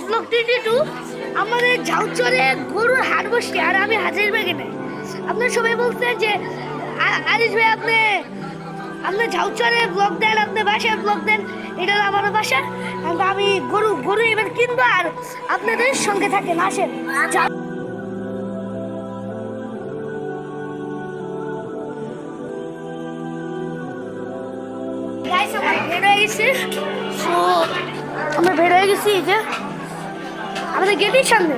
Blog 22 আমাদের ঝাউচরে গরুর হাট বসে আর আমি হাজারীবাগে নাই। আপনারা সবাই বলছেন যে আরিশ ভাই আপনি ঝাউচরে ব্লগ দেন, আপনি বাসায় ব্লগ দেন। এটা হলো আমার বাসা। আমি গরু এবার কিনবো আর আপনাদের সঙ্গে থাকেন, আসেন। আমরা বের হয়ে গেছি এই যে আমাদের গেটের সামনে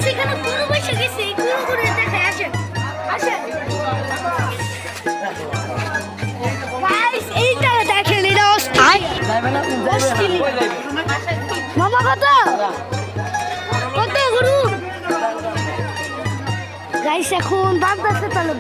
এখানে গরু বসে গেছি, গরু দেখে আসেন এইটা দেখেন, এটা মামা কত গরু গাইস এখন বাগদাসে তাহলে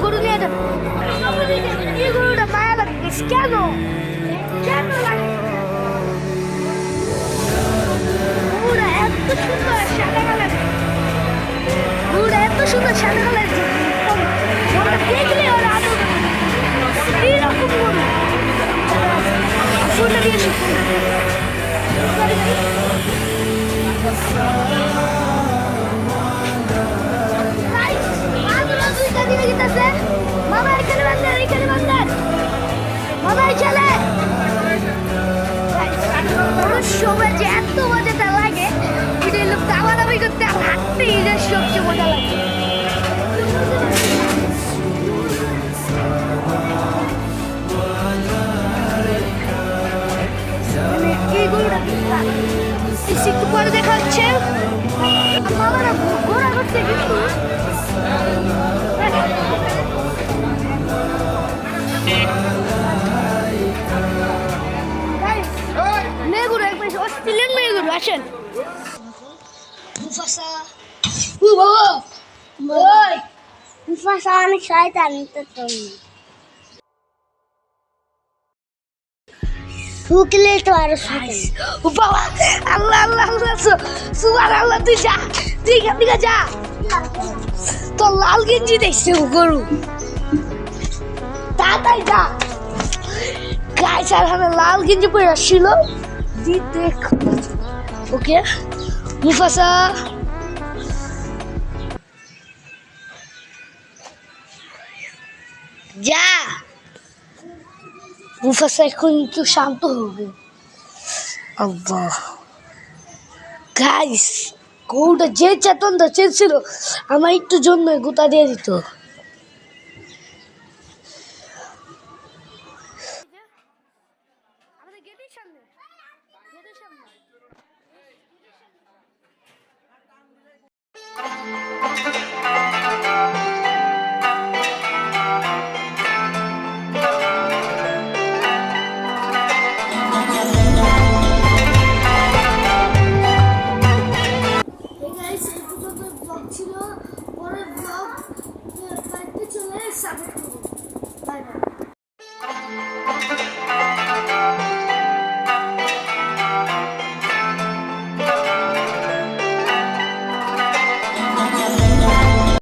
গরু নিয়ে যাবে। গরুটা মায়া লাগছে কেন এত সুন্দর সাদা কালার দেখলে ওরা আদর এইরকম গরু সময় যে এত মজাটা লাগে, এটা হলো দামাদামি করতে হাঁটতে এটা সবচেয়ে মজা লাগে। একটু পরে দেখা হচ্ছে মামারা ঘোরা করছে কিন্তু মেয়েগুলো একবার অস্ট্রেলিয়ান মেয়েগুলো আসেন। মুফাসা মুফাসা অনেক শয়তান তো শুকলে তো আরো বাবা আল্লাহ আল্লাহ আল্লাহ সুবহানাল্লাহ। তুই যা, তুই এখান থেকে যা, তো লাল গেঞ্জি দেখছে গরু, তাড়াতাড়ি যা। গাইস আর লাল গেঞ্জি পরে আসছিল, দেখ ওকে মুফাসা যা। মুফাসা এখন একটু শান্ত হবে। আল্লাহ গাইস গরুটা যে চেতনটা চেয়েছিল আমার একটু জন্য গোতা দিয়ে দিত। ছিল পরের ব্লগ চলে সাবস্ক্রাইব করুন। Bye bye.